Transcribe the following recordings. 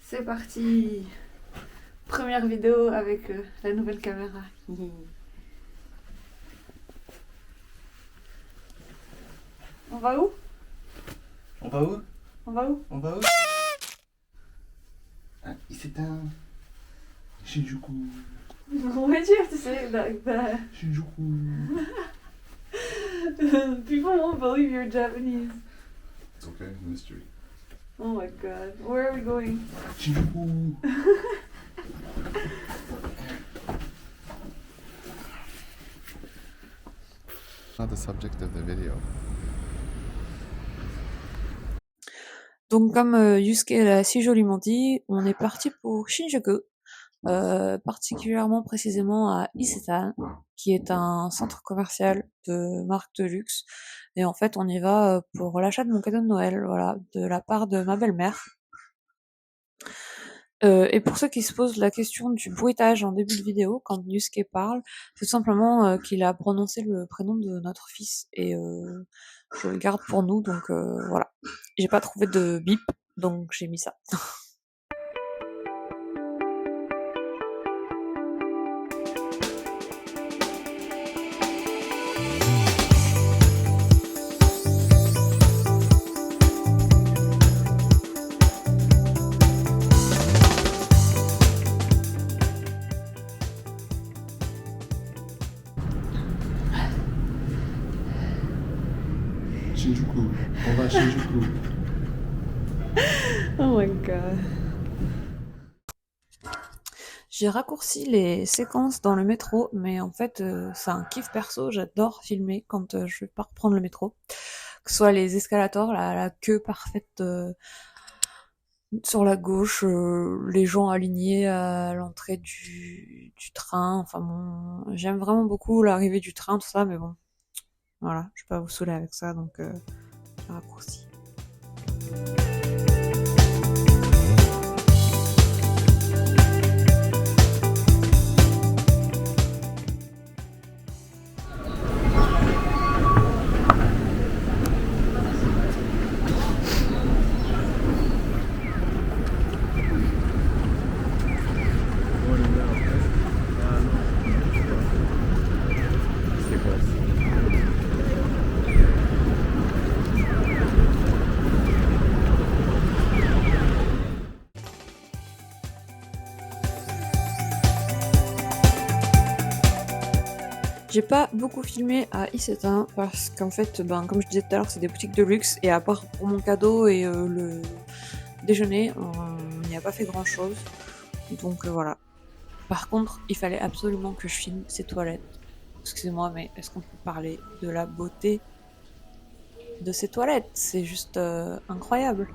C'est parti. Première vidéo avec la nouvelle caméra. On va où? On va où? On va où? On va où? Ah, il s'éteint. Shinjuku. Why do you have to say it like that? Shinjuku. People won't believe you're Japanese. It's okay, mystery. Oh my god. Where are we going? Shinjuku. Not the subject of the video. Donc comme Yusuke l'a si joliment dit, on est parti pour Shinjuku, particulièrement précisément à Isetan, qui est un centre commercial de marque de luxe. Et en fait, on y va pour l'achat de mon cadeau de Noël, voilà, de la part de ma belle-mère. Et pour ceux qui se posent la question du bruitage en début de vidéo, quand Yusuke parle, c'est tout simplement qu'il a prononcé le prénom de notre fils, et je le garde pour nous, donc voilà. J'ai pas trouvé de bip, donc j'ai mis ça. Shinjuku. On va à Shinjuku. Oh my god. J'ai raccourci les séquences dans le métro, mais en fait, c'est un kiff perso, j'adore filmer quand je vais pas reprendre le métro. Que ce soit les escalators, la queue parfaite sur la gauche, les gens alignés à l'entrée du train, enfin bon, j'aime vraiment beaucoup l'arrivée du train, tout ça, mais bon, voilà, je vais pas vous saouler avec ça, donc j'ai raccourci. J'ai pas beaucoup filmé à Isetan parce qu'en fait, comme je disais tout à l'heure, c'est des boutiques de luxe et à part pour mon cadeau et le déjeuner, on n'y a pas fait grand chose. Donc voilà. Par contre, il fallait absolument que je filme ces toilettes. Excusez-moi, mais est-ce qu'on peut parler de la beauté de ces toilettes? C'est juste incroyable.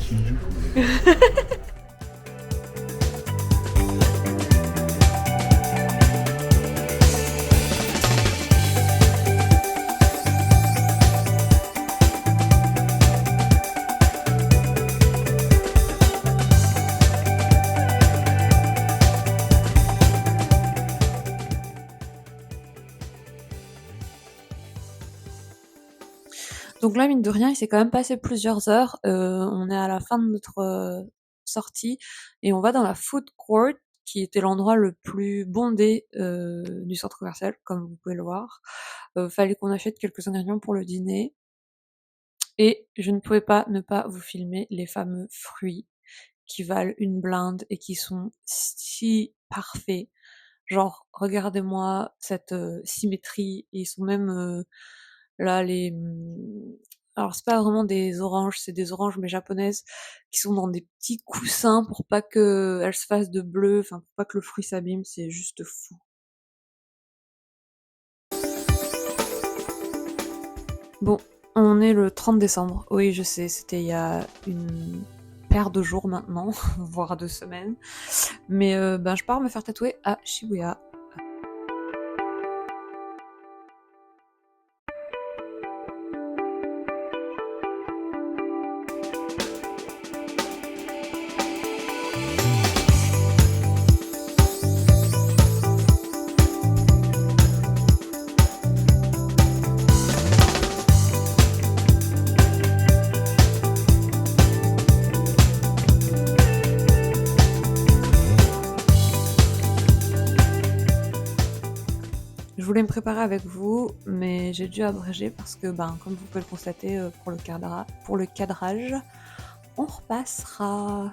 Shinjuku. Donc là, mine de rien, il s'est quand même passé plusieurs heures. On est à la fin de notre sortie et on va dans la food court, qui était l'endroit le plus bondé du centre commercial, comme vous pouvez le voir. Fallait qu'on achète quelques ingrédients pour le dîner. Et je ne pouvais pas ne pas vous filmer les fameux fruits qui valent une blinde et qui sont si parfaits. Genre, regardez-moi cette symétrie. Ils sont même là alors c'est pas vraiment des oranges, c'est des oranges mais japonaises qui sont dans des petits coussins pour pas que elles se fassent de bleu, enfin pour pas que le fruit s'abîme, c'est juste fou. Bon, on est le 30 décembre. Oui, je sais, c'était il y a une paire de jours maintenant, voire 2 semaines. Mais je pars me faire tatouer à Shibuya. voulais me préparer avec vous, mais j'ai dû abréger parce que, comme vous pouvez le constater, pour le cadrage, on repassera.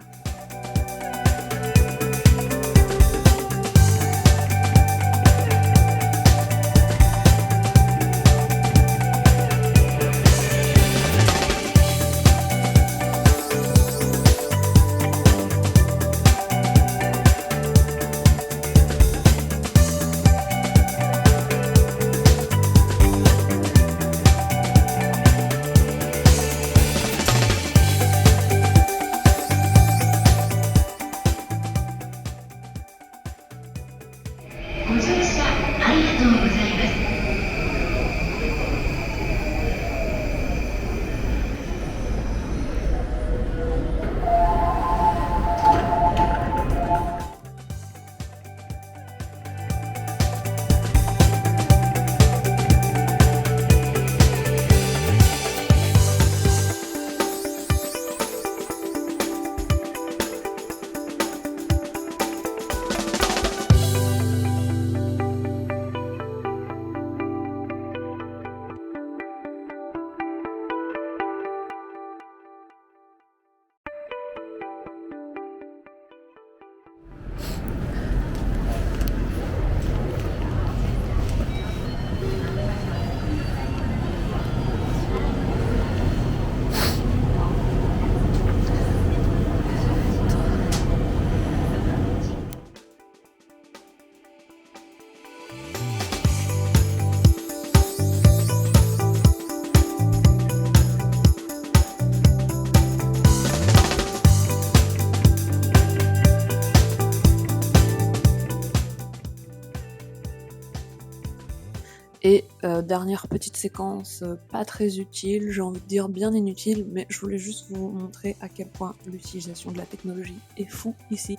Et dernière petite séquence pas très utile, j'ai envie de dire bien inutile, mais je voulais juste vous montrer à quel point l'utilisation de la technologie est fou ici.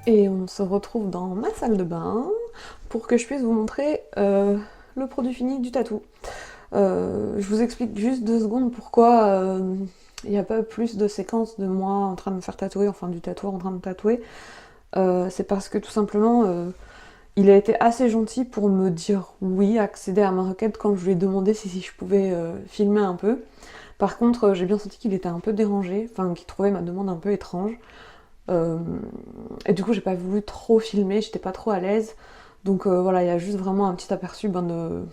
Et on se retrouve dans ma salle de bain pour que je puisse vous montrer le produit fini du tatou. Je vous explique juste 2 secondes pourquoi il n'y a pas plus de séquences de moi en train de me faire tatouer, enfin du tatoueur en train de tatouer. C'est parce que tout simplement il a été assez gentil pour me dire oui, accéder à ma requête quand je lui ai demandé si je pouvais filmer un peu. Par contre j'ai bien senti qu'il était un peu dérangé, enfin qu'il trouvait ma demande un peu étrange. Et du coup j'ai pas voulu trop filmer, j'étais pas trop à l'aise. Donc voilà, il y a juste vraiment un petit aperçu de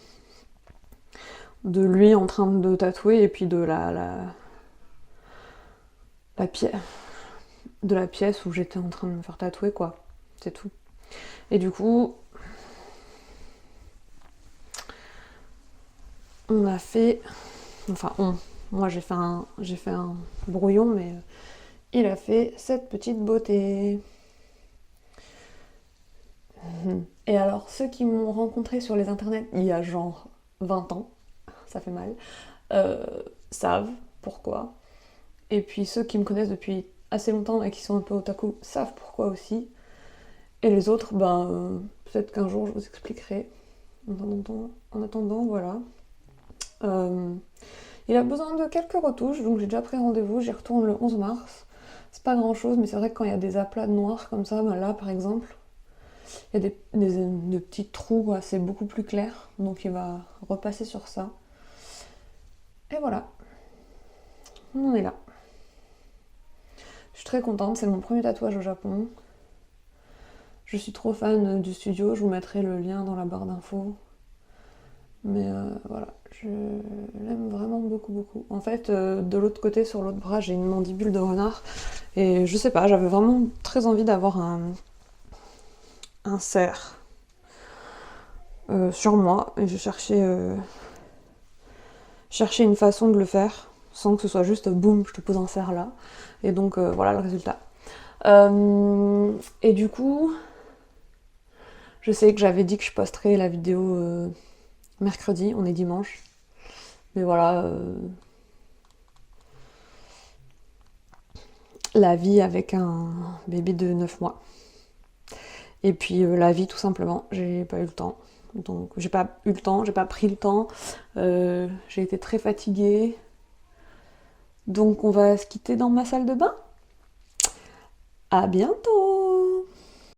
lui en train de tatouer et puis de la pièce où j'étais en train de me faire tatouer, quoi. C'est tout. Et du coup, on a fait... Enfin, moi j'ai fait un brouillon, mais il a fait cette petite beauté. Et alors, ceux qui m'ont rencontré sur les internets il y a genre 20 ans, ça fait mal, savent pourquoi. Et puis ceux qui me connaissent depuis assez longtemps et qui sont un peu otaku savent pourquoi aussi. Et les autres, peut-être qu'un jour je vous expliquerai. En attendant, voilà. Il a besoin de quelques retouches, donc j'ai déjà pris rendez-vous, j'y retourne le 11 mars. C'est pas grand chose, mais c'est vrai que quand il y a des aplats de noir comme ça, là par exemple, il y a des petits trous, c'est beaucoup plus clair, donc il va repasser sur ça. Et voilà, on en est là. Je suis très contente, c'est mon premier tatouage au Japon. Je suis trop fan du studio, je vous mettrai le lien dans la barre d'infos. Mais voilà, je l'aime vraiment beaucoup, beaucoup. En fait, de l'autre côté, sur l'autre bras, j'ai une mandibule de renard. Et je sais pas, j'avais vraiment très envie d'avoir un cerf sur moi. Et je cherchais une façon de le faire, sans que ce soit juste boum, je te pose un cerf là. Et donc voilà le résultat. Et du coup, je sais que j'avais dit que je posterais la vidéo mercredi, on est dimanche. Mais voilà, la vie avec un bébé de 9 mois. Et puis la vie tout simplement, j'ai pas eu le temps. Donc j'ai pas pris le temps. J'ai été très fatiguée. Donc on va se quitter dans ma salle de bain. À bientôt!